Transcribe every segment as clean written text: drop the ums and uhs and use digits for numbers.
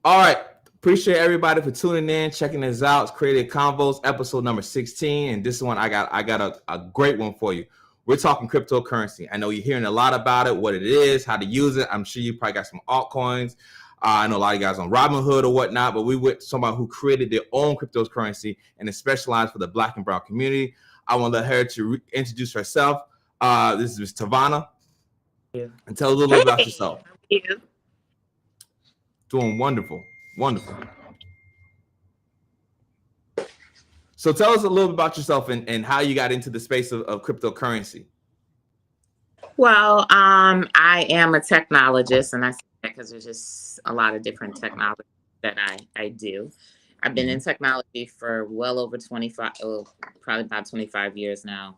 All right. Appreciate everybody for tuning in, checking this out. It's Creative Convos, episode number 16. And this one, I got a great one for you. We're talking cryptocurrency. I know you're hearing a lot about it, what it is, how to use it. I'm sure you probably got some altcoins. I know a lot of you guys on Robinhood or whatnot, but we with somebody who created their own cryptocurrency and is specialized for the Black and Brown community. I want to let her to introduce herself. This is Ms. Tavonia. And tell a little bit about yourself. How are you? Doing wonderful. Wonderful. So tell us a little bit about yourself and how you got into the space of cryptocurrency. Well, I am a technologist, and I say that because there's just a lot of different technology that I do. I've been in technology for well over 25, probably about 25 years now,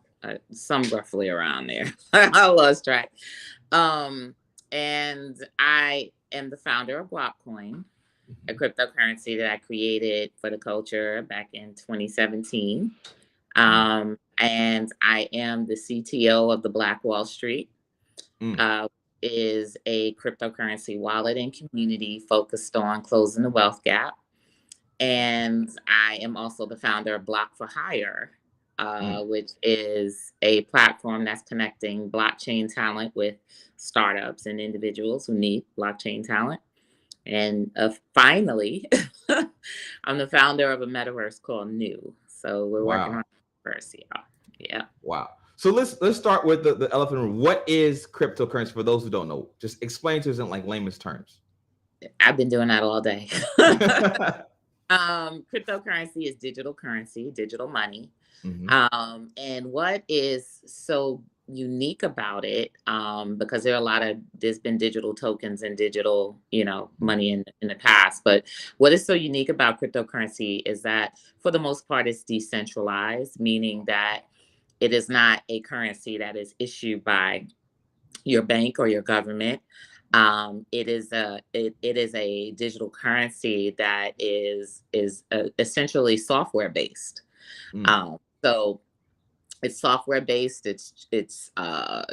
some roughly around there. I lost track. And I am the founder of Guapcoin, a cryptocurrency that I created for the culture back in 2017. And I am the CTO of the Black Wall Street, is a cryptocurrency wallet and community focused on closing the wealth gap. And I am also the founder of Block for Hire, which is a platform that's connecting blockchain talent with startups and individuals who need blockchain talent. And finally, I'm the founder of a metaverse called New. So we're working on metaverse, y'all. Yeah. Wow. So let's start with the elephant in the room. What is cryptocurrency for those who don't know? Just explain to us in like layman's terms. I've been doing that all day. Cryptocurrency is digital currency, digital money. And what is so unique about it, because there's been digital tokens and digital, money in the past. But what is so unique about cryptocurrency is that for the most part, it's decentralized, meaning that it is not a currency that is issued by your bank or your government. It is a digital currency that is essentially software based. So it's software based. It's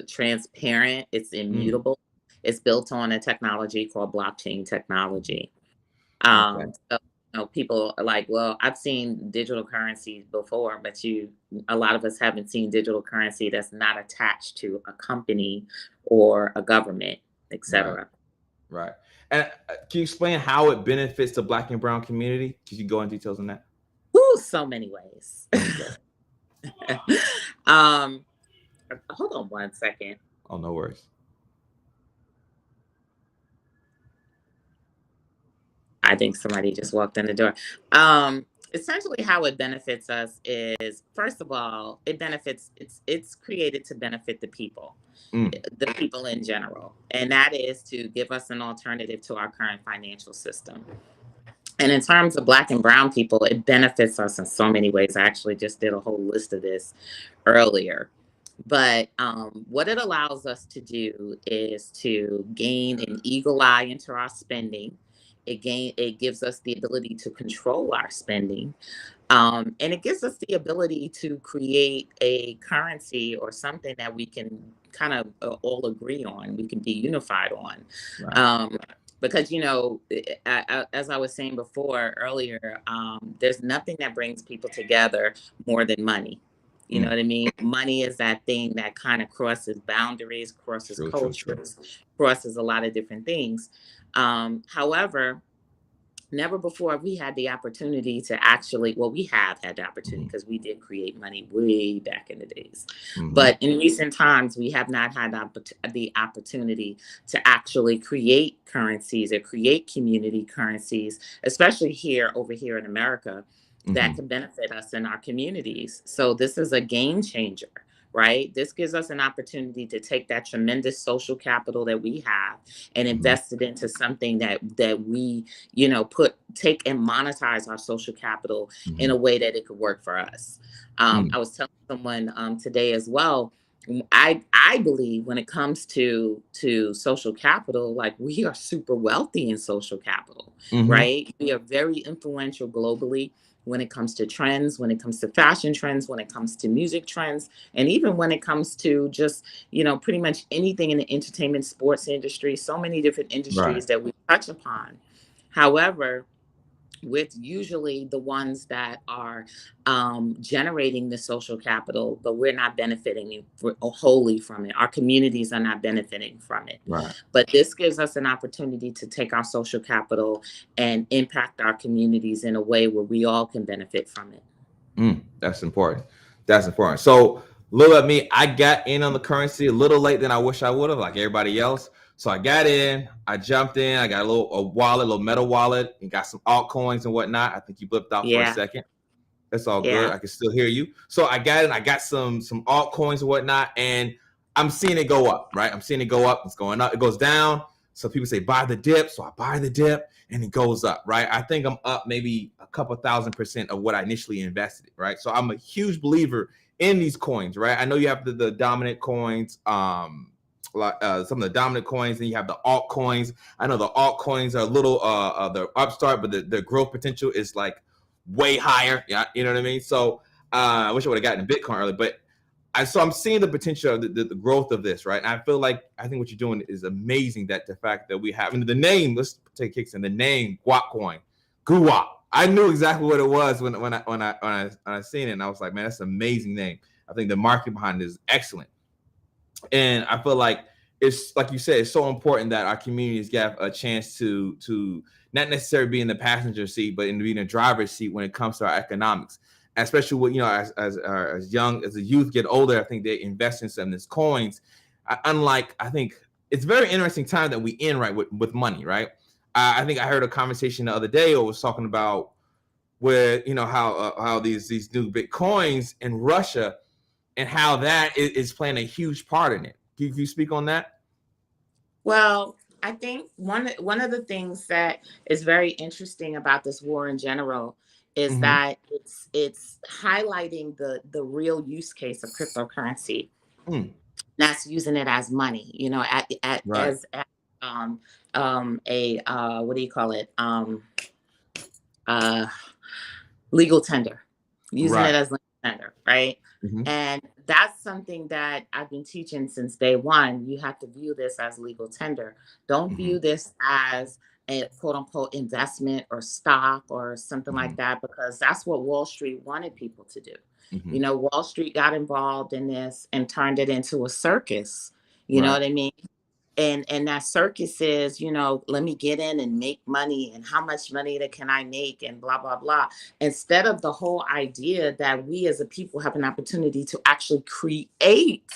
transparent. It's immutable. It's built on a technology called blockchain technology. So people are like, well, I've seen digital currencies before, but a lot of us haven't seen digital currency that's not attached to a company or a government, etc. Right. And can you explain how it benefits the Black and Brown community? Can you go into details on that? Ooh, so many ways. Hold on one second. Oh, no worries. I think somebody just walked in the door. Essentially how it benefits us is, first of all, it's created to benefit the people, the people in general. And that is to give us an alternative to our current financial system. And in terms of Black and Brown people, it benefits us in so many ways. I actually just did a whole list of this earlier. But what it allows us to do is to gain an eagle eye into our spending. It gives us the ability to control our spending. And it gives us the ability to create a currency or something that we can kind of all agree on, we can be unified on. Right. Because, as I was saying before earlier, there's nothing that brings people together more than money. You know what I mean? Money is that thing that kind of crosses boundaries, crosses cultures, crosses a lot of different things. However, never before have we had the opportunity to we have had the opportunity because we did create money way back in the days. But in recent times, we have not had the opportunity to actually create currencies or create community currencies, especially over here in America, that can benefit us in our communities. So this is a game changer. Right? This gives us an opportunity to take that tremendous social capital that we have and invest it into something that we, take and monetize our social capital in a way that it could work for us. I was telling someone today as well, I believe when it comes to social capital, like we are super wealthy in social capital, right? We are very influential globally when it comes to trends, when it comes to fashion trends, when it comes to music trends, and even when it comes to just, pretty much anything in the entertainment sports industry, so many different industries that we touch upon. However, with usually the ones that are generating the social capital, but we're not benefiting wholly from it. Our communities are not benefiting from it. Right. But this gives us an opportunity to take our social capital and impact our communities in a way where we all can benefit from it. That's important. That's important. So, little at me, I got in on the currency a little late than I wish I would have, like everybody else. So I got in, I jumped in, I got a wallet, a little metal wallet, and got some altcoins and whatnot. I think you blipped out for a second. That's all good. I can still hear you. So I got in, I got some altcoins and whatnot, and I'm seeing it go up, right? I'm seeing it go up. It's going up. It goes down. So people say buy the dip. So I buy the dip and it goes up, right? I think I'm up maybe a couple 1,000% of what I initially invested, right? So I'm a huge believer in these coins, right? I know you have the dominant coins, some of the dominant coins, and you have the altcoins. I know the altcoins are a little they're upstart, but the growth potential is like way higher. Yeah, you know what I mean? So I wish I would have gotten Bitcoin early, but I'm seeing the potential of the growth of this, right? And I think what you're doing is amazing. That the fact that we have, the name, let's take kicks in the name, Guapcoin, Guap. I knew exactly what it was when I seen it, and I was like, man, that's an amazing name. I think the market behind it is excellent, and I feel like it's like you said, it's so important that our communities get a chance to not necessarily be in the passenger seat, but in being the driver's seat when it comes to our economics. Especially with, as the youth get older, I think they invest in some of these coins. Unlike, I think it's a very interesting time that we in, right, with money, right? I think I heard a conversation the other day, or was talking about where how these new Bitcoins in Russia and how that is playing a huge part in it. Can you speak on that? Well, I think one of the things that is very interesting about this war in general is that it's highlighting the real use case of cryptocurrency. That's using it as money, as a what do you call it? Legal tender, using it as legal tender, right? And that's something that I've been teaching since day one. You have to view this as legal tender. Don't view this as a quote unquote investment or stock or something like that, because that's what Wall Street wanted people to do. Wall Street got involved in this and turned it into a circus. You know what I mean? And that circus is, let me get in and make money, and how much money can I make, and blah, blah, blah. Instead of the whole idea that we as a people have an opportunity to actually create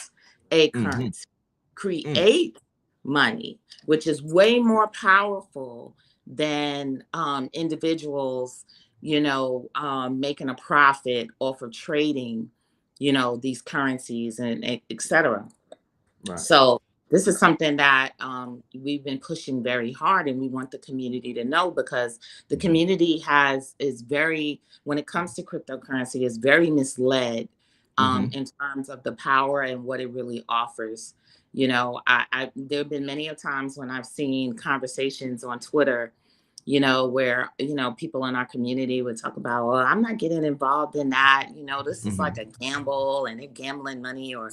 a currency, create money, which is way more powerful than individuals, making a profit off of trading, these currencies and et cetera. So this is something that we've been pushing very hard, and we want the community to know, because the community is very, when it comes to cryptocurrency, is very misled in terms of the power and what it really offers. There have been many times when I've seen conversations on Twitter, where, people in our community would talk about, well, I'm not getting involved in that. This is like a gamble, and they're gambling money, or,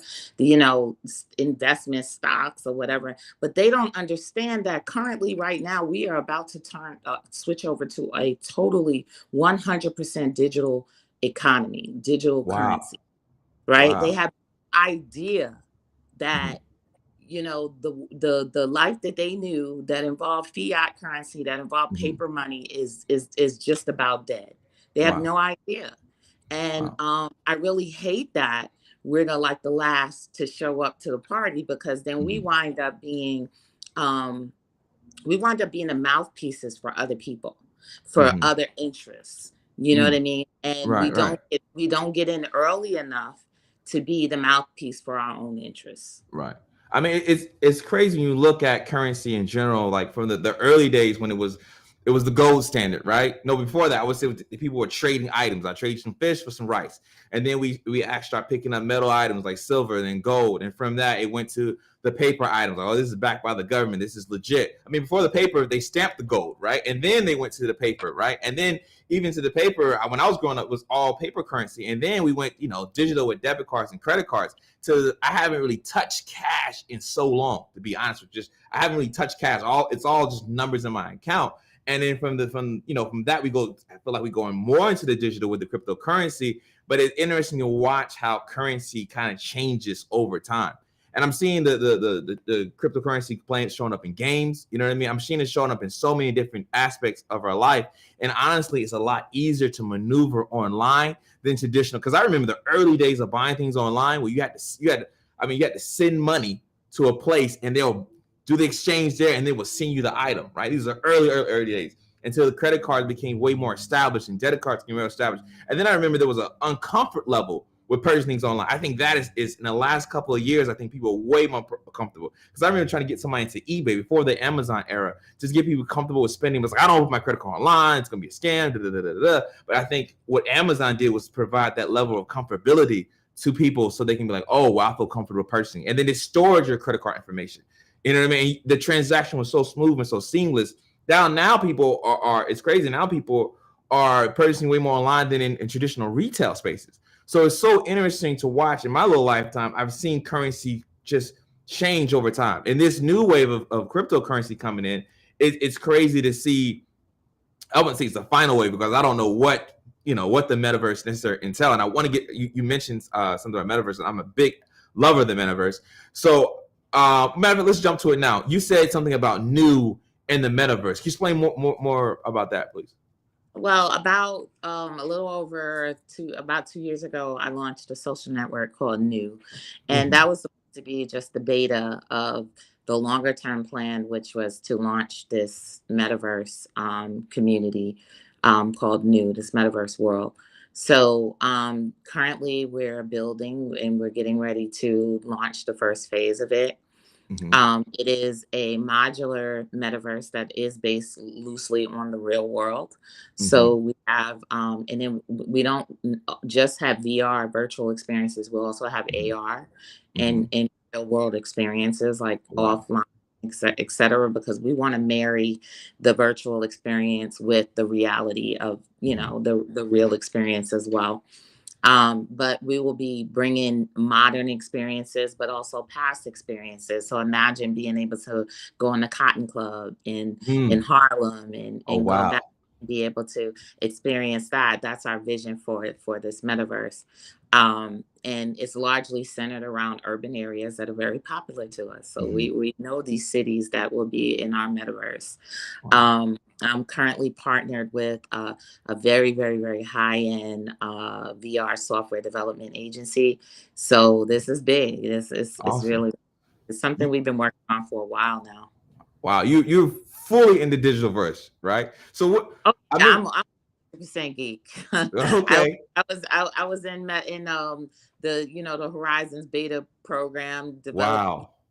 investment stocks or whatever. But they don't understand that currently right now we are about to switch over to a totally 100% digital economy, digital currency, right? They have no idea that the life that they knew that involved fiat currency, that involved paper money is just about dead. They have no idea. And I really hate that we're the last to show up to the party, because then we wind up being the mouthpieces for other people, for other interests. You know what I mean? And we don't get in early enough to be the mouthpiece for our own interests. Right. I mean, it's crazy when you look at currency in general, like from the early days when it was the gold standard, right? No, before that, I would say people were trading items. I traded some fish for some rice. And then we actually start picking up metal items like silver and then gold. And from that, it went to the paper items. Like, oh, this is backed by the government. This is legit. I mean, before the paper, they stamped the gold, right? And then they went to the paper, right? And then even to the paper, when I was growing up, was all paper currency. And then we went, digital with debit cards and credit cards. So I haven't really touched cash in so long, to be honest with you. I haven't really touched cash. It's all just numbers in my account. And then from that we go. I feel like we're going more into the digital with the cryptocurrency. But it's interesting to watch how currency kind of changes over time. And I'm seeing the cryptocurrency playing showing up in games. You know what I mean? I'm seeing it showing up in so many different aspects of our life. And honestly, it's a lot easier to maneuver online than traditional. Because I remember the early days of buying things online where you had to send money to a place and they'll do the exchange there and they will send you the item. Right? These are early days until the credit cards became way more established and debit cards became more established. And then I remember there was an uncomfort level with purchasing things online. I think that is in the last couple of years, I think people are way more comfortable. Because I remember trying to get somebody into eBay before the Amazon era, just get people comfortable with spending. But it's like, I don't put my credit card online. It's going to be a scam. But I think what Amazon did was provide that level of comfortability to people so they can be like, oh, well, I feel comfortable purchasing. And then it stored your credit card information. You know what I mean? The transaction was so smooth and so seamless. Now people are it's crazy. Now people are purchasing way more online than in traditional retail spaces. So it's so interesting to watch. In my little lifetime, I've seen currency just change over time. And this new wave of cryptocurrency coming in, it's crazy to see. I wouldn't say it's the final wave because I don't know what the metaverse necessarily entail. And I want to get you mentioned something about metaverse, and I'm a big lover of the metaverse. So let's jump to it now. You said something about new in the metaverse. Can you explain more about that, please? Well, about a little over about 2 years ago, I launched a social network called New, and that was supposed to be just the beta of the longer term plan, which was to launch this metaverse community called New, this metaverse world. So currently we're building and we're getting ready to launch the first phase of it. It is a modular metaverse that is based loosely on the real world. So we have, and then we don't just have VR virtual experiences. We'll also have AR and real world experiences like offline, et cetera, because we want to marry the virtual experience with the reality of, the real experience as well. But we will be bringing modern experiences, but also past experiences. So imagine being able to go in the Cotton Club in Harlem and go back and be able to experience that. That's our vision for this metaverse. And it's largely centered around urban areas that are very popular to us. So we know these cities that will be in our metaverse. I'm currently partnered with a very, very, very high-end VR software development agency. So this is big. This is Awesome. It's something we've been working on for a while now. Wow, you're fully in the digital verse, right? So what? Oh, yeah, I'm 100% geek. Okay. I was in the Horizons beta program,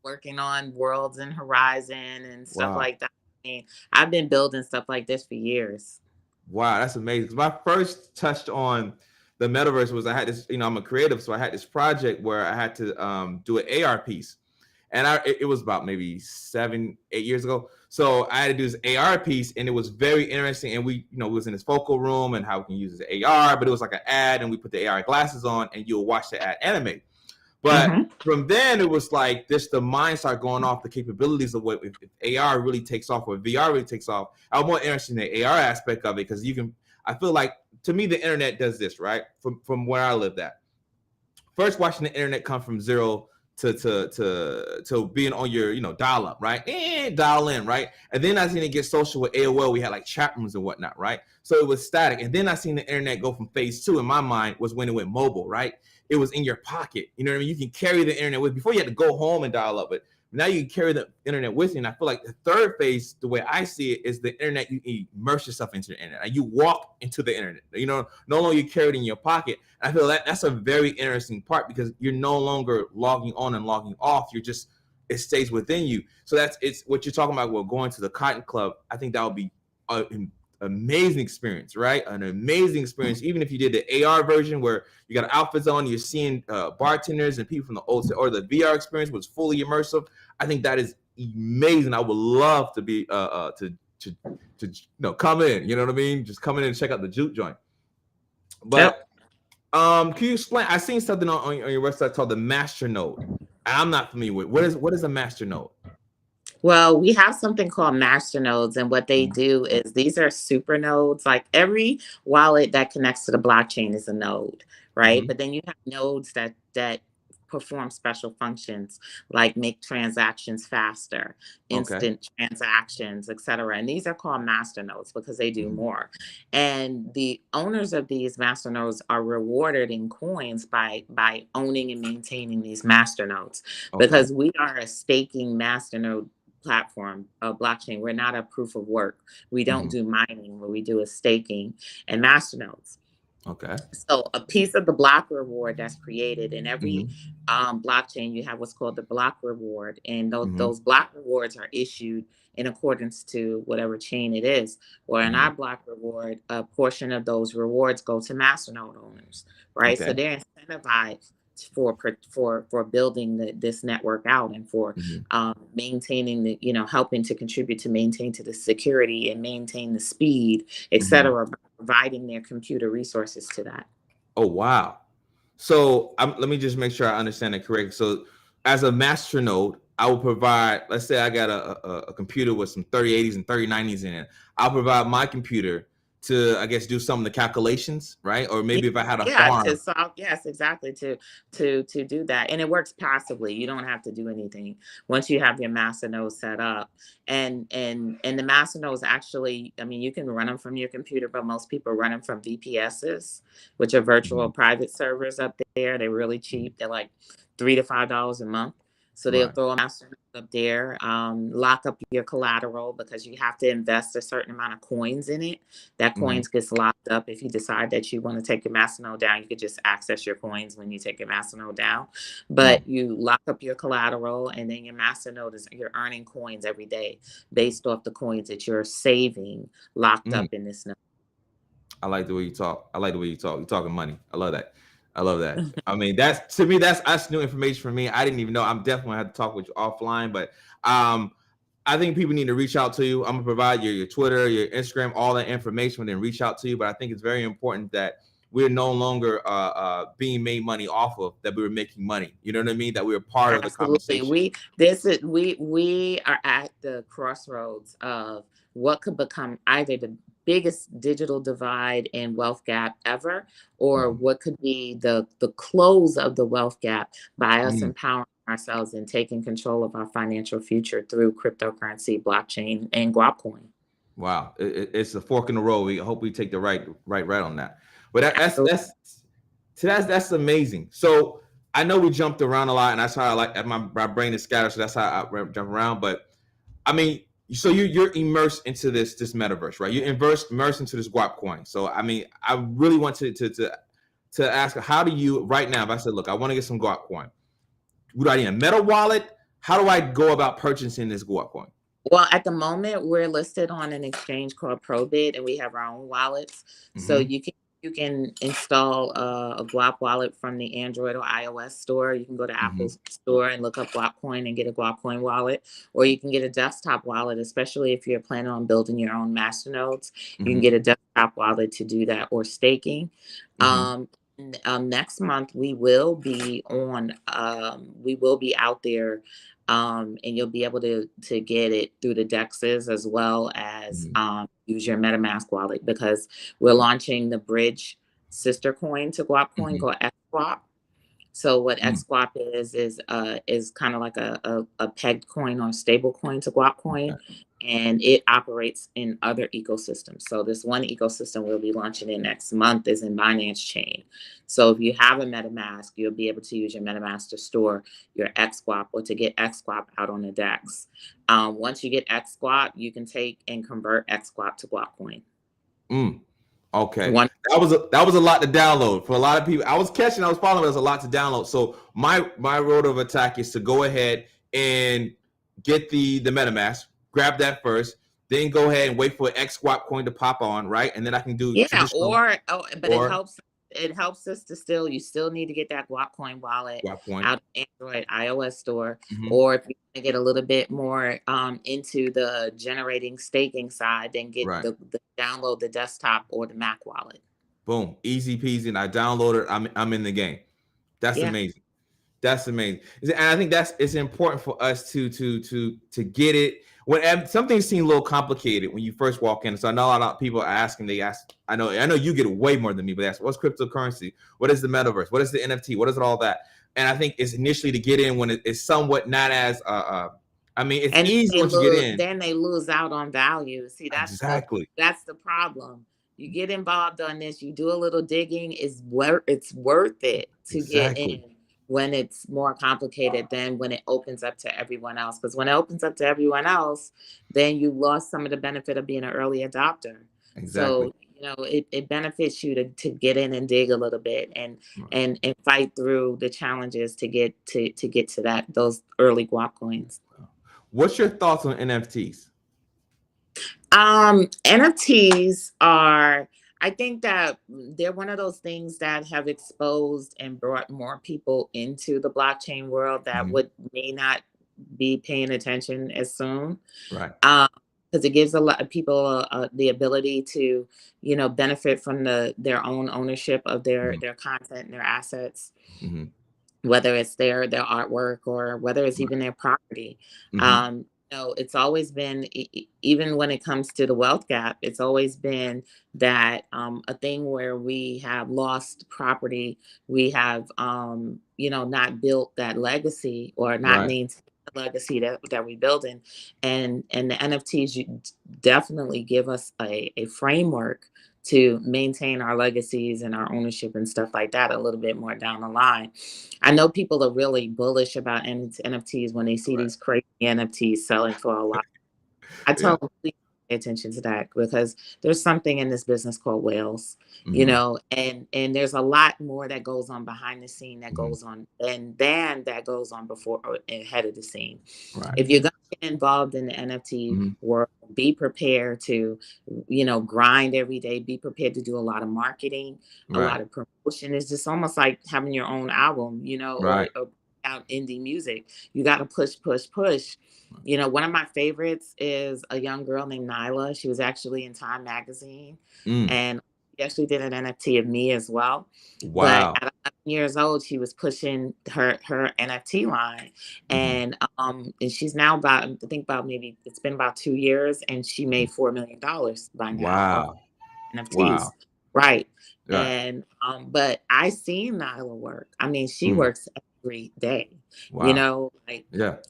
working on Worlds and Horizon and stuff like that. I mean, I've been building stuff like this for years. Wow, that's amazing. My first touch on the metaverse was I had this, I'm a creative, so I had this project where I had to do an AR piece. And it was about maybe 7-8 years ago. So I had to do this AR piece, and it was very interesting. And we, was in this focal room and how we can use this AR, but it was like an ad, and we put the AR glasses on, and you'll watch the ad animate. But from then, it was like the mind started going off the capabilities of what if AR really takes off, or VR really takes off. I was more interested in the AR aspect of it because I feel like, to me, the internet does this, right? From where I lived at. First, watching the internet come from zero to being on your dial up, right? And dial in, right? And then I seen it get social with AOL. We had like chat rooms and whatnot, right? So it was static. And then I seen the internet go from phase 2 in my mind was when it went mobile, right? It was in your pocket. You know what I mean? You can carry the internet with. Before you had to go home and dial up, but now you can carry the internet with you. And I feel like the third phase, the way I see it, is the internet. You immerse yourself into the internet. And you walk into the internet. No longer you carry it in your pocket. And I feel like that's a very interesting part because you're no longer logging on and logging off. It stays within you. So it's what you're talking about. Well, going to the Cotton Club. I think that would be an amazing experience, right? An amazing experience. Even if you did the AR version where you got outfits on, you're seeing bartenders and people from the old, or the VR experience was fully immersive. I think that is amazing. I would love to be to come in. You know what I mean? Just come in and check out the juke joint. But can you explain? I seen something on your website called the master node. I'm not familiar with what is a master node. Well, we have something called master nodes, and what they do is these are super nodes. Like every wallet that connects to the blockchain is a node, right? But then you have nodes that perform special functions like make transactions faster, Okay. instant transactions, etc. And these are called master nodes because they do more. And the owners of these master nodes are rewarded in coins by owning and maintaining these master nodes Okay. because we are a staking master node platform, blockchain. We're not a proof of work. We don't do mining. What we do is staking and masternodes. Okay. So a piece of the block reward that's created in every blockchain, you have what's called the block reward, and those block rewards are issued in accordance to whatever chain it is. Or in our block reward, a portion of those rewards go to masternode owners, right? Okay. So they're incentivized for building this network out and for maintaining the, helping to contribute to maintain to the security and maintain the speed, etc., by providing their computer resources to that. Oh, wow. So let me just make sure I understand it correctly. So as a master node, I will provide, let's say I got a computer with some 3080s and 3090s in it. I'll provide my computer to, I guess, do some of the calculations, right? Or maybe if I had a farm. To solve, yes, exactly, to do that. And it works passively. You don't have to do anything once you have your master node set up. And the master nodes actually, I mean, you can run them from your computer, but most people run them from VPSs, which are virtual private servers up there. They're really cheap. They're like $3 to $5 a month. So they'll throw a master node up there, lock up your collateral because you have to invest a certain amount of coins in it. That coins gets locked up. If you decide that you want to take your master node down, you could just access your coins when you take your master node down. But you lock up your collateral, and then your master node you're earning coins every day based off the coins that you're saving locked up in this node. I like the way you talk. I like the way you talk. You're talking money. I love that. I love that. I mean, that's, to me, that's new information for me. I didn't even know. I'm definitely gonna have to talk with you offline, but I think people need to reach out to you. I'm gonna provide your Twitter, your Instagram, all that information, then reach out to you. But I think it's very important that we're no longer being made money off of, that we were making money. You know what I mean? That we were part of the conversation. We are at the crossroads of what could become either the biggest digital divide and wealth gap ever, or what could be the close of the wealth gap by us empowering ourselves and taking control of our financial future through cryptocurrency, blockchain, and Guapcoin. Wow, it's a fork in the road. We hope we take the right on that. But that's amazing. So I know we jumped around a lot, and that's how I like, my brain is scattered, so that's how I jump around. But I mean, so you're immersed into this metaverse, right? You're immersed into this Guapcoin. So I mean, I really want to ask, how do you right now? If I said, look, I want to get some Guapcoin, would I need a Meta wallet? How do I go about purchasing this Guapcoin? Well, at the moment, we're listed on an exchange called Probit, and we have our own wallets. So you can install a Guap wallet from the Android or iOS store. You can go to Apple's store and look up Guapcoin and get a Guapcoin wallet, or you can get a desktop wallet, especially if you're planning on building your own masternodes. You can get a desktop wallet to do that, or staking. Next month we will be out there, and you'll be able to get it through the DEXs as well as use your MetaMask wallet, because we're launching the bridge sister coin to Guapcoin called XGuap. So what XGuap is kind of like a pegged coin or stable coin to Guapcoin, and it operates in other ecosystems. So this one ecosystem we'll be launching in next month is in Binance Chain. So if you have a MetaMask, you'll be able to use your MetaMask to store your XGuap or to get XGuap out on the DEX. Once you get XGuap, you can take and convert XGuap to Guapcoin. Okay, that was a lot to download for a lot of people. I was following, but there's a lot to download. So my road of attack is to go ahead and get the MetaMask, grab that first, then go ahead and wait for XGuap coin to pop on, right? And then I can do traditional. It helps us to you still need to get that Guapcoin wallet out of Android, iOS store, or if you want to get a little bit more into the generating staking side, then get download the desktop or the Mac wallet. Boom, easy peasy, and I downloaded. I'm in the game. That's amazing. That's amazing, and I think it's important for us to get it. When something seems a little complicated when you first walk in, so I know a lot of people are asking. They ask, I know you get it way more than me, but they ask, what's cryptocurrency? What is the metaverse? What is the NFT? What is it all that? And I think it's initially to get in when it's somewhat not as I mean, it's And easy once you get in. then they lose out on value. See, Exactly. that's the problem. You get involved on this, you do a little digging, it's worth it to get Exactly. in when it's more complicated than when it opens up to everyone else. Because when it opens up to everyone else, then you lost some of the benefit of being an early adopter. Exactly. So, it benefits you to get in and dig a little bit and Right. and fight through the challenges to get to those early guap coins. What's your thoughts on NFTs? NFTs are, I think that they're one of those things that have exposed and brought more people into the blockchain world that may not be paying attention as soon. Right. Because it gives a lot of people the ability to, benefit from their own ownership of their content and their assets, whether it's their artwork or whether it's even their property. It's always been, even when it comes to the wealth gap, it's always been that a thing where we have lost property, we have, not built that legacy or not maintained the legacy that we building. And the NFTs definitely give us a framework to maintain our legacies and our ownership and stuff like that a little bit more down the line. I know people are really bullish about NFTs when they see these crazy NFTs selling for a lot. I tell them, please pay attention to that, because there's something in this business called whales, and there's a lot more that goes on behind the scene that goes on than that goes on before or ahead of the scene. Right. If you're going to get involved in the NFT world, be prepared to, grind every day, be prepared to do a lot of marketing, a lot of promotion. It's just almost like having your own album, or out indie music. You got to push. One of my favorites is a young girl named Nyla. She was actually in Time magazine, and she actually did an NFT of me as well. Wow. But at 11 years old, she was pushing her NFT line, and she's now I think maybe it's been about 2 years, and she made $4 million by now. Wow. NFTs. Wow. Right. And but I seen Nyla work. I mean, she works every day. Wow. Whether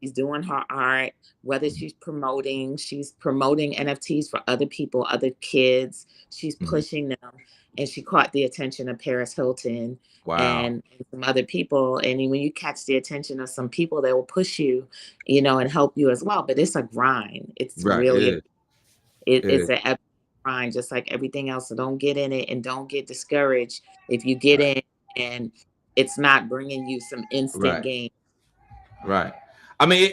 she's doing her art, whether she's promoting NFTs for other people, other kids. She's pushing them, and she caught the attention of Paris Hilton and some other people. And when you catch the attention of some people, they will push you, and help you as well. But it's a grind. It's really it's an epic grind, just like everything else. So don't get in it and don't get discouraged if you get in and it's not bringing you some instant gain. Right. I mean,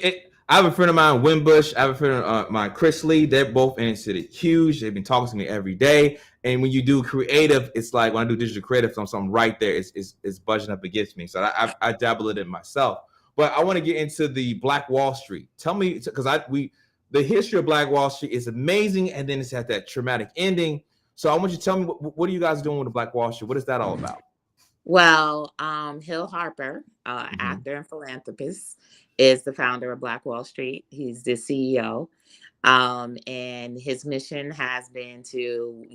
I have a friend of mine, Winbush. I have a friend of mine, Chris Lee. They're both interested. Huge. They've been talking to me every day. And when you do creative, it's like when I do digital creative, something right there is budging up against me. So I dabble in it myself. But I want to get into the Black Wall Street. Tell me, because the history of Black Wall Street is amazing, and then it's had that traumatic ending. So I want you to tell me, what are you guys doing with the Black Wall Street? What is that all about? Well, Hill Harper, actor and philanthropist, is the founder of Black Wall Street. He's the CEO. And his mission has been to,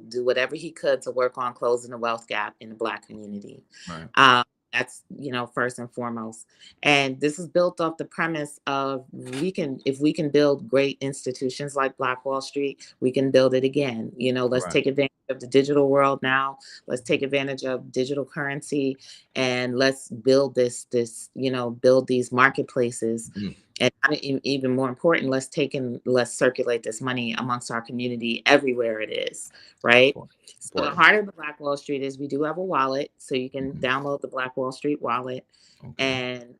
do whatever he could to work on closing the wealth gap in the Black community. Right. That's, first and foremost. And this is built off the premise of if we can build great institutions like Black Wall Street, we can build it again. Let's take advantage of the digital world now. Let's take advantage of digital currency, and let's build build these marketplaces. And even more important, let's circulate this money amongst our community everywhere it is, right? So the heart of the Black Wall Street is we do have a wallet, so you can download the Black Wall Street wallet, and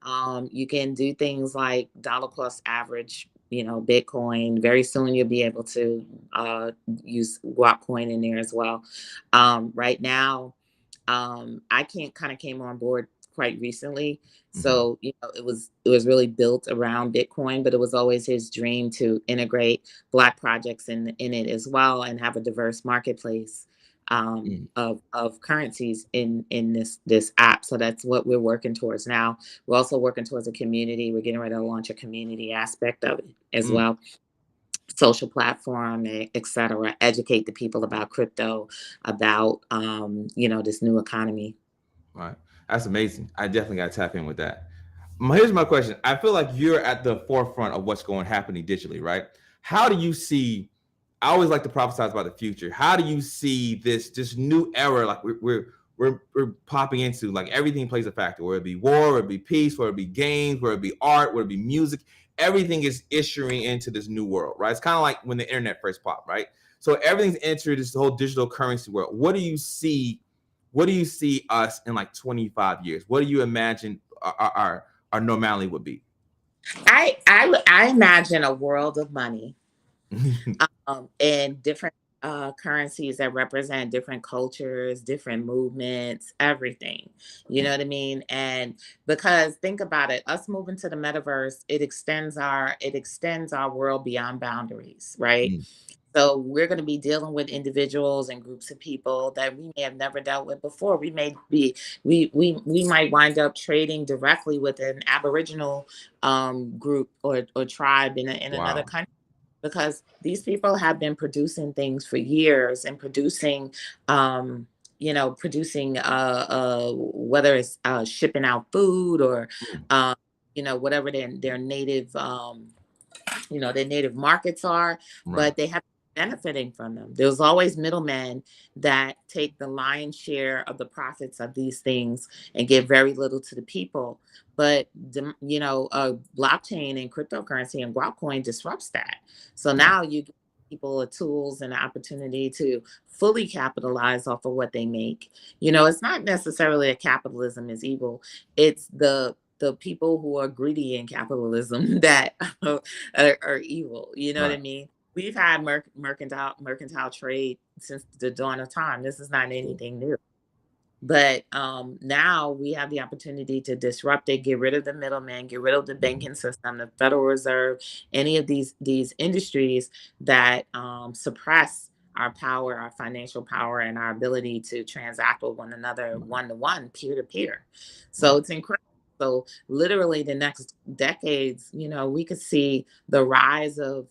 you can do things like dollar cost average, Bitcoin. Very soon you'll be able to use Guapcoin in there as well. Right now, I came on board quite recently. So, it was really built around Bitcoin, but it was always his dream to integrate Black projects in it as well and have a diverse marketplace. of currencies in this app. So that's what we're working towards now. We're also working towards a community. We're getting ready to launch a community aspect of it as well. Social platform, etc. Educate the people about crypto, about this new economy. Right. That's amazing. I definitely got to tap in with that. Here's my question. I feel like you're at the forefront of what's going happening digitally, right? How do you see? I always like to prophesize about the future. How do you see this new era? Like we're popping into, like everything plays a factor. Whether it be war, whether it be peace, whether it be games, whether it be art, whether it be music, everything is issuing into this new world, right? It's kind of like when the internet first popped, right? So everything's entered this whole digital currency world. What do you see? What do you see us in like 25 years? What do you imagine our normality would be? I imagine a world of money, and different currencies that represent different cultures, different movements, everything. You know what I mean? And because think about it, us moving to the metaverse, it extends our world beyond boundaries, right? So we're going to be dealing with individuals and groups of people that we may have never dealt with before. We might wind up trading directly with an Aboriginal group or tribe in another country, because these people have been producing things for years and producing whether it's shipping out food or whatever their native their native markets are, but they have benefiting from them. There's always middlemen that take the lion's share of the profits of these things and give very little to the people. But blockchain and cryptocurrency and Guapcoin disrupts that. So now you give people tools and the opportunity to fully capitalize off of what they make. It's not necessarily that capitalism is evil. It's the people who are greedy in capitalism that are evil. You know what I mean? We've had mercantile trade since the dawn of time. This is not anything new. But now we have the opportunity to disrupt it, get rid of the middleman, get rid of the banking system, the Federal Reserve, any of these industries that suppress our power, our financial power, and our ability to transact with one another, one-to-one, peer-to-peer. So it's incredible. So literally the next decades, we could see the rise of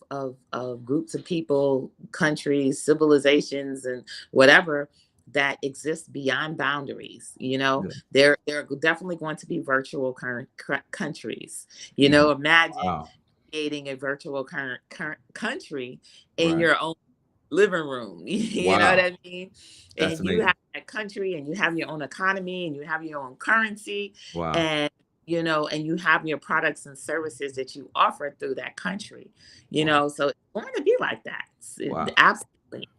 groups of people, countries, civilizations, and whatever that exists beyond boundaries. There are definitely going to be virtual countries. Imagine creating a virtual country in your own living room. You know what I mean? That's and you have that country, and you have your own economy, and you have your own currency, and and you have your products and services that you offer through that country. So it's going to be like that. Absolutely.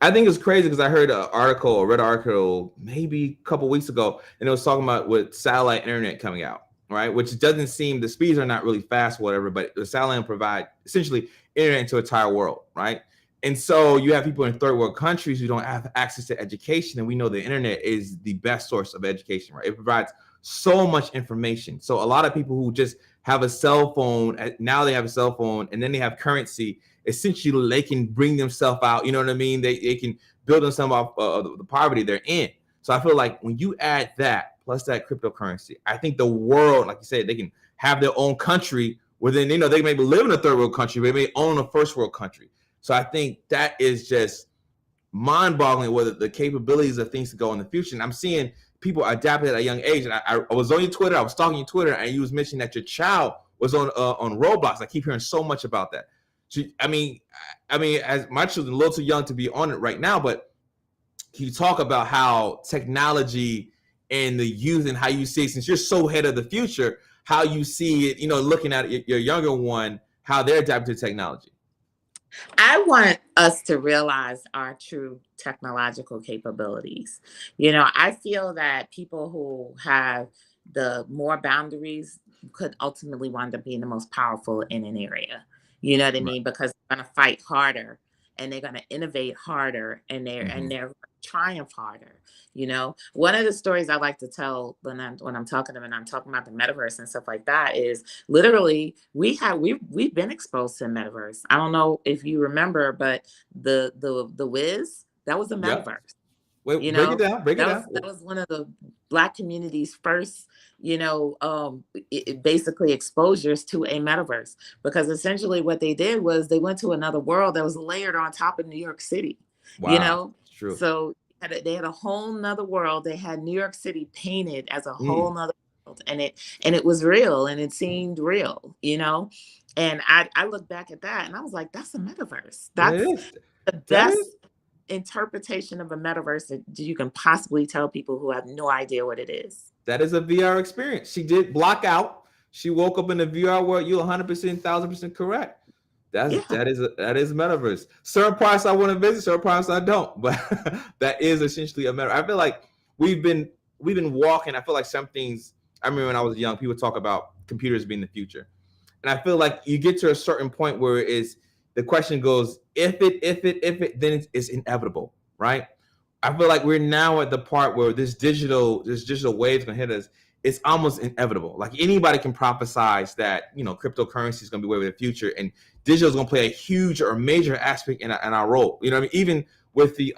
I think it's crazy because I heard read an article maybe a couple weeks ago, and it was talking about with satellite internet coming out, right? Which doesn't seem, the speeds are not really fast, whatever, but the satellite provide essentially internet into the entire world, right? And so you have people in third world countries who don't have access to education, and we know the internet is the best source of education, right? It provides so much information. So a lot of people who just have a cell phone, now they have a cell phone, and then they have currency. Essentially, they can bring themselves out. You know what I mean? They can build themselves off the poverty they're in. So I feel like when you add that plus that cryptocurrency, I think the world, like you said, they can have their own country within. They may live in a third world country, they may own a first world country. So I think that is just mind-boggling, whether the capabilities of things to go in the future. And I'm seeing people adapting at a young age. And I was on your Twitter, I was stalking your Twitter, and you was mentioning that your child was on Roblox. I keep hearing so much about that. So, I mean, as my children are a little too young to be on it right now, but can you talk about how technology and the youth and how you see it, since you're so ahead of the future, how you see it, looking at your younger one, how they're adapting to technology? I want us to realize our true technological capabilities. I feel that people who have the more boundaries could ultimately wind up being the most powerful in an area. You know what I mean? Because they're going to fight harder, and they're going to innovate harder, and they're triumph harder. One of the stories I like to tell when I'm talking to them and I'm talking about the metaverse and stuff like that is literally we've been exposed to the metaverse. I don't know if you remember, but the Wiz, that was a metaverse. Wait, You break it know, down. Break it down. that was one of the Black community's first, basically exposures to a metaverse, because essentially what they did was they went to another world that was layered on top of New York City. You Wow, know, it's true. so they had a whole nother world. They had New York City painted as a whole nother world, and it was real, and it seemed real. And I look back at that and I was like, that's a metaverse. It That's is. the That best is. interpretation of a metaverse that you can possibly tell people who have no idea what it is. That is a VR experience. She did block out. She woke up in the VR world. You're 100%, 1,000% correct. That is metaverse. Certain parts I want to visit, certain parts I don't. But that is essentially a metaverse. I feel like we've been walking. I feel like some things. I remember when I was young, people talk about computers being the future, and I feel like you get to a certain point where the question goes, if it, then it's inevitable, right? I feel like we're now at the part where this digital wave is gonna hit us. It's almost inevitable. Like anybody can prophesize that cryptocurrency is gonna be way of the future, and digital is gonna play a huge or major aspect in our role. You know what I mean? Even with the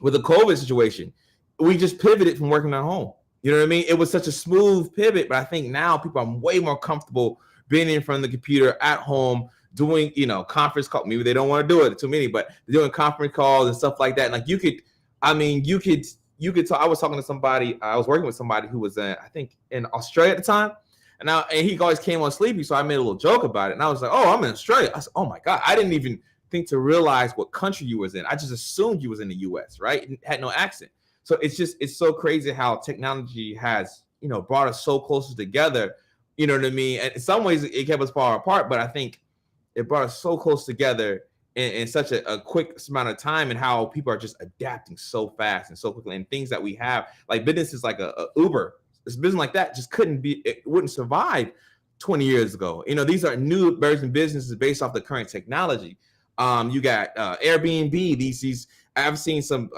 COVID situation, we just pivoted from working at home. You know what I mean? It was such a smooth pivot, but I think now people are way more comfortable being in front of the computer at home, doing conference call. Maybe they don't want to do it too many, but they're doing conference calls and stuff like that. And like you could talk. I was talking to somebody. I was working with somebody who was I think in Australia at the time, and he always came on sleepy. So I made a little joke about it, and I was like, "Oh, I'm in Australia." I said, "Oh my God, I didn't even think to realize what country you was in. I just assumed you was in the U.S. Right? It had no accent." So it's so crazy how technology has brought us so closer together. You know what I mean? And in some ways, it kept us far apart, but I think it brought us so close together in such a quick amount of time, and how people are just adapting so fast and so quickly. And things that we have, like businesses like a Uber, this business like that just it wouldn't survive 20 years ago. These are new version businesses based off the current technology. You got Airbnb. These I've seen some.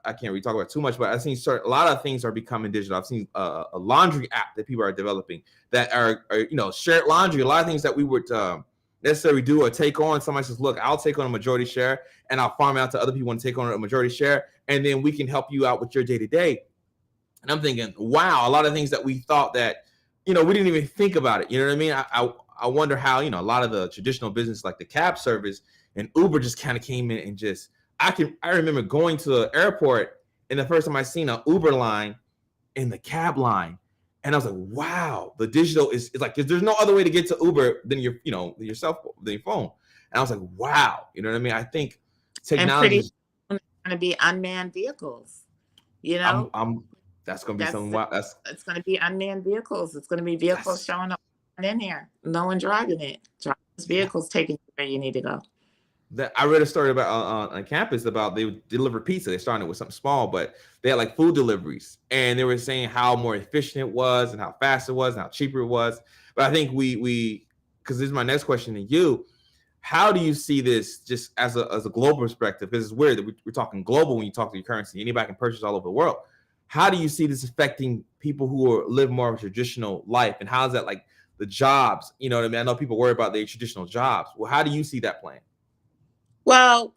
I can't really talk about too much, but I've seen a lot of things are becoming digital. I've seen a laundry app that people are developing that are shared laundry. A lot of things that we would necessarily do or take on. Somebody says, look, I'll take on a majority share and I'll farm out to other people and take on a majority share. And then we can help you out with your day to day. And I'm thinking, wow, a lot of things that we thought that, we didn't even think about it. You know what I mean? I wonder how, a lot of the traditional business like the cab service and Uber just kind of came in and just, I remember going to the airport and the first time I seen an Uber line in the cab line. And I was like, wow, the digital is like, there's no other way to get to Uber than your phone. And I was like, wow, you know what I mean? I think technology is going to be unmanned vehicles. That's going to be something. It's going to be unmanned vehicles. It's going to be vehicles showing up in here. No one driving it. Driverless vehicles taking you where you need to go. I read a story about on campus about they would deliver pizza. They started with something small, but they had like food deliveries, and they were saying how more efficient it was and how fast it was and how cheaper it was. But I think we because this is my next question to you. How do you see this just as a global perspective? Because it's weird that we're talking global when you talk to your currency. Anybody can purchase all over the world. How do you see this affecting people who live more of a traditional life? And how is that like the jobs? You know what I mean? I know people worry about their traditional jobs. Well, how do you see that playing? Well,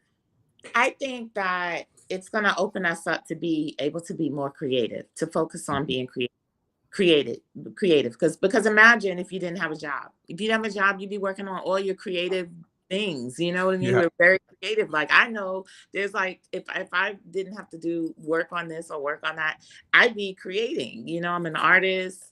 I think that it's going to open us up to be able to be more creative, to focus on being creative. Because imagine if you didn't have a job. If you didn't have a job, you'd be working on all your creative things. You know what I mean? Yeah. We're very creative. Like I know there's like, if I didn't have to do work on this or work on that, I'd be creating. I'm an artist,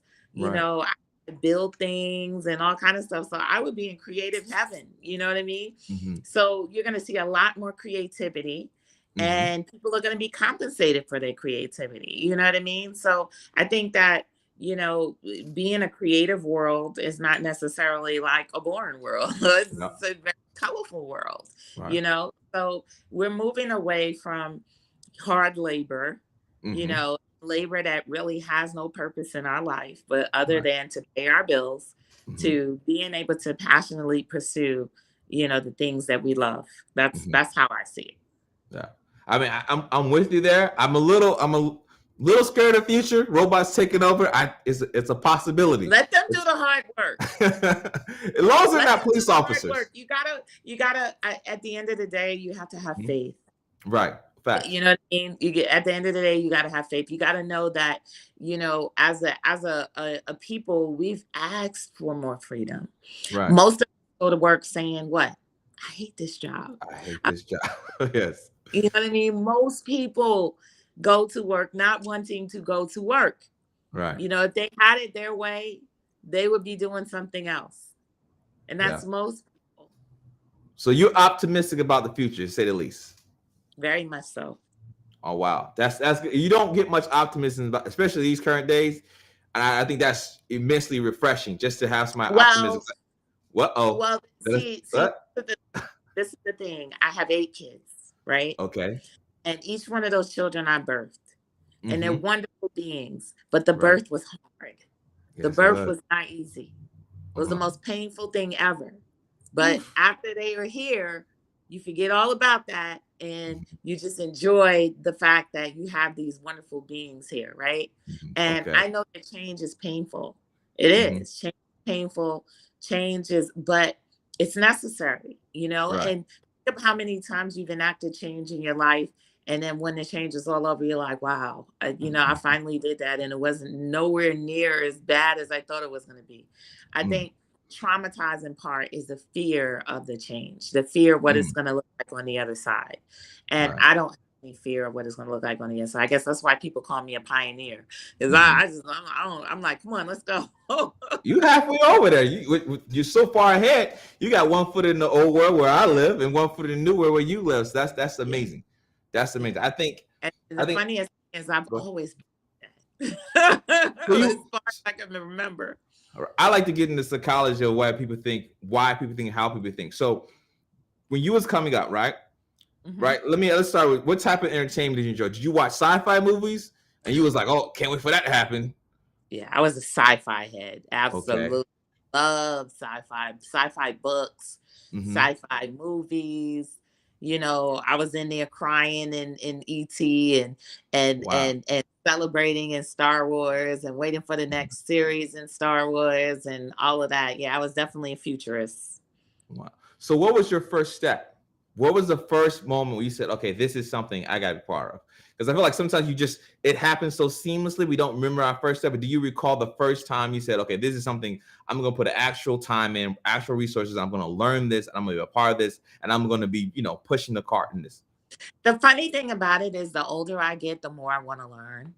I build things and all kind of stuff. So I would be in creative heaven. You know what I mean? Mm-hmm. So you're going to see a lot more creativity, and people are going to be compensated for their creativity. You know what I mean? So I think that, being a creative world is not necessarily like a boring world. It's a very colorful world, right. So we're moving away from hard labor, labor that really has no purpose in our life, but other than to pay our bills, to being able to passionately pursue, the things that we love. That's how I see it. Yeah. I mean, I'm with you there. I'm a little scared of the future. Robots taking over. It's a possibility. Let them do the hard work. As long as they're not police officers. You gotta, at the end of the day, you have to have faith. Right. Facts. You know what I mean? You get, at the end of the day, you got to have faith. You got to know that, as a people, we've asked for more freedom. Right. Most of us go to work saying, what? I hate this job. I hate this job. Yes. You know what I mean? Most people go to work not wanting to go to work. Right. If they had it their way, they would be doing something else. And that's most people. So you're optimistic about the future, to say the least. Very much so. Oh wow, that's good. You don't get much optimism about, especially these current days, and I think that's immensely refreshing just to have some optimism. Well, see, this is the thing. I have 8 kids, right? Okay. And each one of those children I birthed, and they're wonderful beings. But the birth was hard. Yes, the birth was not easy. It was the most painful thing ever. But after they are here, you forget all about that, and you just enjoy the fact that you have these wonderful beings here, right? And I know that change is painful. It is. Change is painful. But it's necessary, Right. And think of how many times you've enacted change in your life, and then when the change is all over, you're like, wow, I finally did that, and it wasn't nowhere near as bad as I thought it was going to be. I think traumatizing part is the fear of the change, the fear of what it's going to look like on the other side. And I don't have any fear of what it's going to look like on the other side. I guess that's why people call me a pioneer, because I'm like, come on, let's go. You halfway over there. You're so far ahead. You got one foot in the old world where I live and one foot in the new world where you live. So that's amazing. That's amazing. I think. And the funniest thing is I've always been that. As far as I can remember. I like to get into psychology of why people think, how people think. So when you was coming up, right? Right. Let's start with, what type of entertainment did you enjoy? Did you watch sci-fi movies? And you was like, oh, can't wait for that to happen. Yeah, I was a sci-fi head. Absolutely. Love sci-fi books, sci-fi movies. I was in there crying in E.T. and celebrating in Star Wars and waiting for the next series in Star Wars and all of that. Yeah, I was definitely a futurist. Wow. So what was your first step? What was the first moment where you said, okay, this is something I got to be part of? Because I feel like sometimes it happens so seamlessly, we don't remember our first step. But do you recall the first time you said, okay, this is something I'm going to put an actual time in, actual resources. I'm going to learn this. And I'm going to be a part of this. And I'm going to be, pushing the cart in this. The funny thing about it is the older I get, the more I want to learn.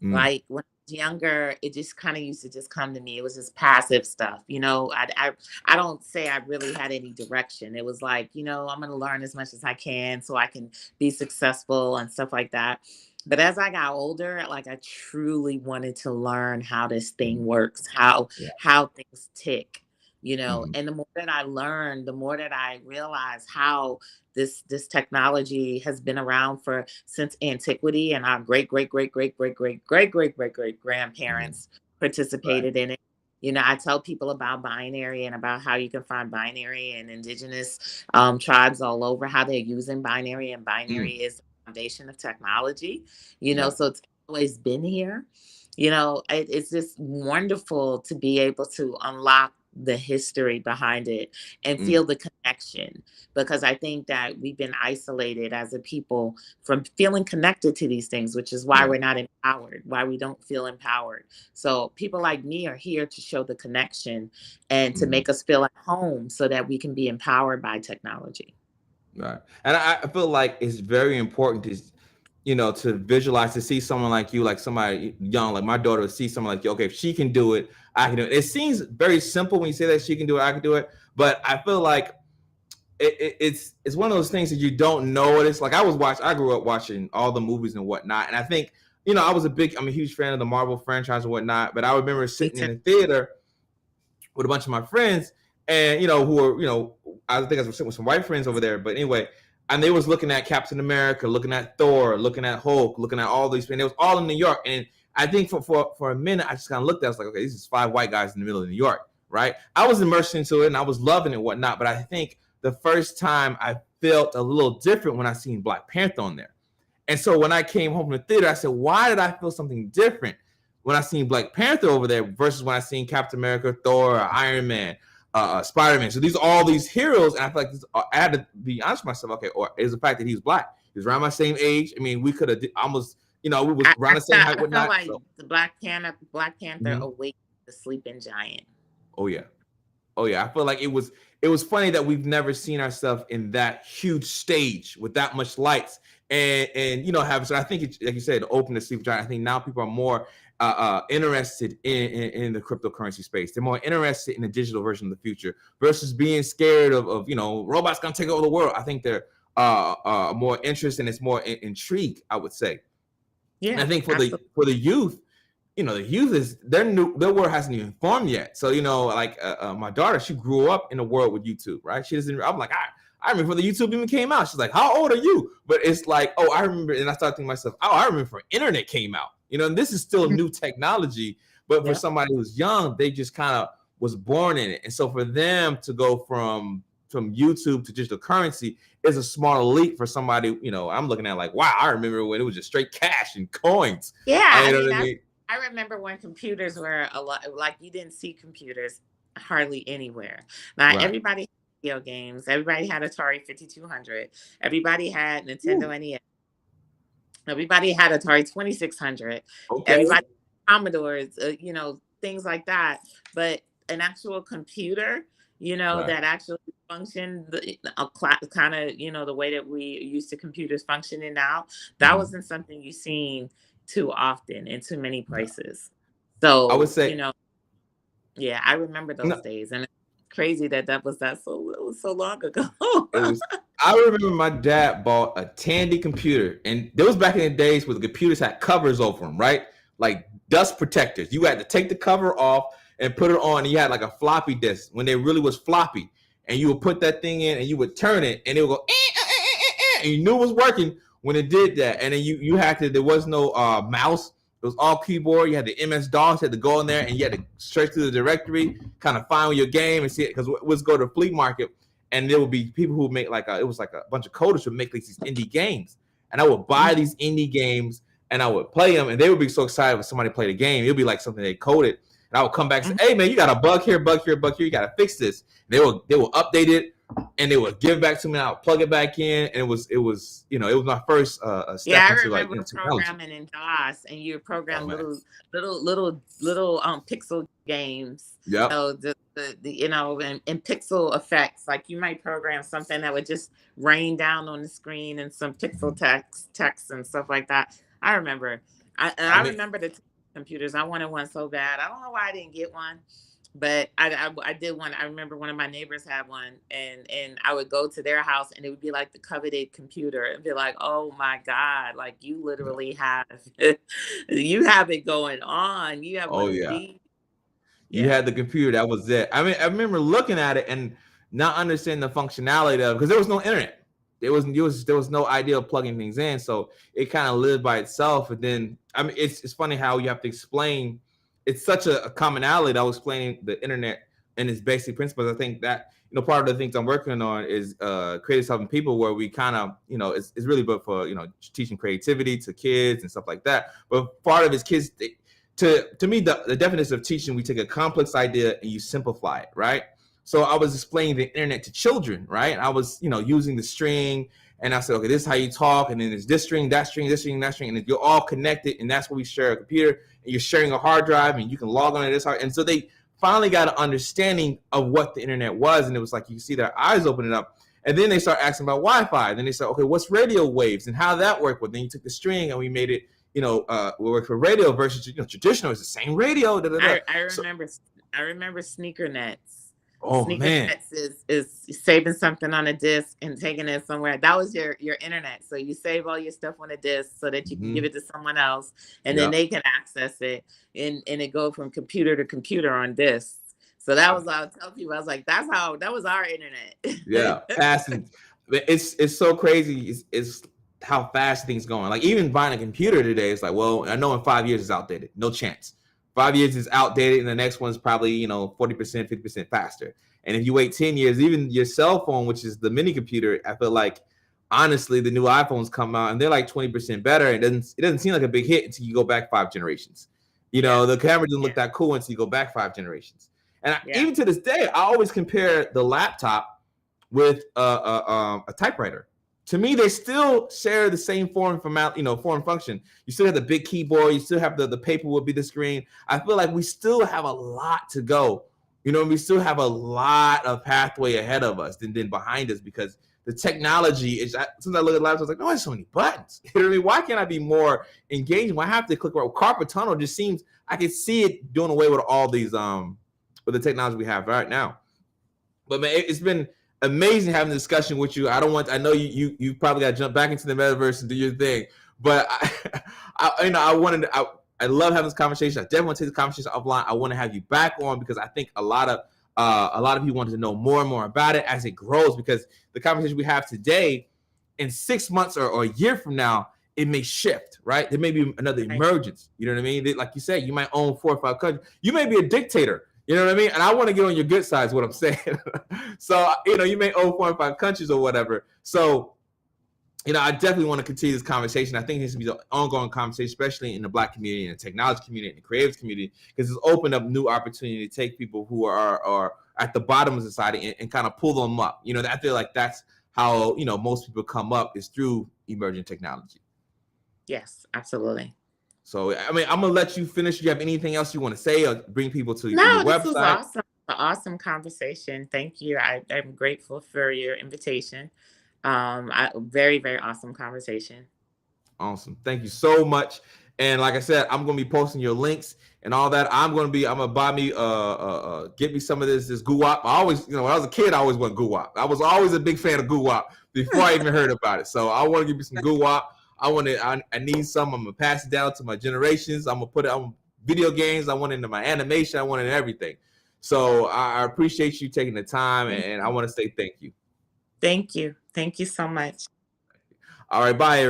Like when I was younger, it just kind of used to just come to me. It was just passive stuff. I don't say I really had any direction. It was like, I'm going to learn as much as I can so I can be successful and stuff like that. But as I got older, like I truly wanted to learn how this thing works, how things tick, and the more that I learned, the more that I realized how this technology has been around since antiquity, and our great grandparents participated in it. I tell people about binary and about how you can find binary and indigenous tribes all over, how they're using binary, and binary is the foundation of technology, so it's always been here. It's just wonderful to be able to unlock the history behind it and feel the connection, because I think that we've been isolated as a people from feeling connected to these things, which is why we're not empowered, why we don't feel empowered. So people like me are here to show the connection and to make us feel at home so that we can be empowered by technology. Right. And I feel like it's very important to visualize, to see someone like you, like somebody young, like my daughter, to see someone like you. Okay, if she can do it, I can do it. It seems very simple when you say that she can do it, I can do it. But I feel like it's one of those things that you don't know what it's like. I grew up watching all the movies and whatnot. And I think, I'm a huge fan of the Marvel franchise and whatnot. But I remember sitting in the theater with a bunch of my friends and, who were, I think I was sitting with some white friends over there. But anyway, and they was looking at Captain America, looking at Thor, looking at Hulk, looking at all these things. It was all in New York. And I think for a minute, I just kind of looked at it. I was like, okay, this is 5 white guys in the middle of New York, right? I was immersed into it and I was loving it and whatnot. But I think the first time I felt a little different when I seen Black Panther on there. And so when I came home from the theater, I said, why did I feel something different when I seen Black Panther over there versus when I seen Captain America, Thor, or Iron Man, Spider-Man? So these are all these heroes, and I feel like I had to be honest with myself. Okay, or is the fact that he's Black? He was around my same age. I mean, we could have almost, we was I, around the same height, I felt whatnot. like So, the Black Panther mhm. awaked the sleeping giant. Oh yeah. Oh yeah, I feel like it was funny that we've never seen ourselves in that huge stage with that much lights and have. So I think it's, like you said, open to sleep giant. I think now people are more interested in the cryptocurrency space. They're more interested in the digital version of the future versus being scared of robots gonna take over the world. I think they're more interested and it's more intrigued, I would say. And I Yeah, think absolutely. for the youth, the youth is their world hasn't even formed yet. So like my daughter, she grew up in a world with YouTube, right? She doesn't. I'm like, I remember when the YouTube even came out. She's like, how old are you? But it's like, oh, I remember, and I started thinking to myself, oh, I remember when internet came out. And this is still new technology, but for somebody who's young, they just kind of was born in it, and so for them to go from YouTube to digital currency is a small leap for somebody. I'm looking at like, wow, I remember when it was just straight cash and coins. Yeah, You I know mean, what I mean? I remember when computers were a lot, like you didn't see computers hardly anywhere. Now Right. everybody had video games. Everybody had Atari 5200. Everybody had Nintendo NES. Everybody had Atari 2600. Okay. Everybody had Commodores, things like that. But an actual computer, Right. that actually functioned kind of, the way that we used to computers functioning now, that Mhm. wasn't something you seen too often in too many No. places. I would So, say yeah, I remember those no, days. And it's crazy that it was so long ago. it was. I remember my dad bought a Tandy computer, and there was back in the days where the computers had covers over them, right? Like dust protectors. You had to take the cover off and put it on, and you had like a floppy disk when they really was floppy, and you would put that thing in, and you would turn it, and it would go, and you knew it was working when it did that. And then you had to. There was no mouse. It was all keyboard. You had the MS DOS. You had to go in there and you had to search through the directory, kind of find your game and see it. Because let's go to the flea market, and there would be people who would make like it was like a bunch of coders who would make like these indie games, and I would buy these indie games and I would play them, and they would be so excited when somebody played a game. It would be like something they coded, and I would come back and say, "Hey man, you got a bug here, bug here, bug here. You got to fix this." And they will update it, and they would give it back to me. And I would plug it back in, and it was it was my first Yeah, step I into like remember technology. programming in DOS, and you Oh program man, little pixel games. yep. And pixel effects. Like you might program something that would just rain down on the screen and some pixel text and stuff like that. I remember. I I mean, remember the computers. I wanted one so bad. I don't know why I didn't get one. But I did one. I remember one of my neighbors had one, and I would go to their house, and it would be like the coveted computer, and be like, "Oh my God! Like you literally have, you have it going on. You have oh one of yeah. these." You Yeah, had the computer, that was it. I mean, I remember looking at it and not understanding the functionality of it because there was no internet. There was no idea of plugging things in, so it kind of lived by itself. And then I mean, it's funny how you have to explain. It's such a commonality that I was explaining the internet and its basic principles. I think that part of the things I'm working on is creative helping people where we kind of it's really but for teaching creativity to kids and stuff like that. But part of his kids. To me, the definition of teaching, we take a complex idea and you simplify it, right? So I was explaining the internet to children, right? And I was, using the string, and I said, okay, this is how you talk, and then there's this string, that string, this string, that string, and you're all connected, and that's what we share a computer, and you're sharing a hard drive, and you can log on to this hard. And so they finally got an understanding of what the internet was, and it was like you see their eyes opening up. And then they start asking about Wi-Fi. And then they said, okay, what's radio waves and how that worked? Well, then you took the string and we made it we work for radio versus traditional. It's the same radio. Da, da, da. So, I remember sneaker nets. oh Sneaker man, nets is saving something on a disk and taking it somewhere. That was your internet. So you save all your stuff on a disk so that you can give it to someone else, and then yep. they can access it, and it go from computer to computer on disks. So that was what I would tell people. I was like, that was our internet. Yeah, passing. It's so crazy. It's how fast things going. Like even buying a computer today, it's like, well, I know in 5 years it's outdated. No chance. 5 years is outdated, and the next one's probably 40%, 50% faster. And if you wait 10 years, even your cell phone, which is the mini computer, I feel like honestly, the new iPhones come out and they're like 20% better. It doesn't seem like a big hit until you go back 5 generations. The camera doesn't look that cool until you go back 5 generations. And even to this day, I always compare the laptop with a typewriter. to me, they still share the same form function. You still have the big keyboard. You still have the paper will be the screen. I feel like we still have a lot to go. We still have a lot of pathway ahead of us than behind us, because the technology is. Since I look at laptops, I was like, no, there's so many buttons. You know what I mean? Why can't I be more engaging? Why have to click around? Carpet tunnel just seems, I can see it doing away with all these with the technology we have right now. But man, it's been amazing having a discussion with you. I know you probably got to jump back into the metaverse and do your thing, but I love having this conversation. I definitely want to take the conversation offline. I want to have you back on, because I think a lot of you want to know more and more about it as it grows, because the conversation we have today, in 6 months or a year from now, it may shift, right? There may be another emergence. You know what I mean? Like you said, you might own 4 or 5 countries. You may be a dictator. You know what I mean? And I want to get on your good side is what I'm saying. So, you may own 4 or 5 countries or whatever. So, I definitely want to continue this conversation. I think this needs to be an ongoing conversation, especially in the Black community and the technology community and the creative community, because it's opened up new opportunity to take people who are at the bottom of society and kind of pull them up. I feel like that's how, most people come up, is through emerging technology. Yes, absolutely. So, I'm going to let you finish. Do you have anything else you want to say or bring people to your No, website? this was awesome. An awesome conversation. Thank you. I'm grateful for your invitation. Very, very awesome conversation. Awesome. Thank you so much. And like I said, I'm going to be posting your links and all that. I'm going to buy me, get me some of this Guap. I always, when I was a kid, I always went Guap. I was always a big fan of Guap before I even heard about it. So I want to give you some Guap. I need some. I'm gonna pass it down to my generations. I'm gonna put it on video games. I want it into my animation. I want it in everything. So I appreciate you taking the time, and I want to say thank you. Thank you. Thank you so much. All right, bye, everybody.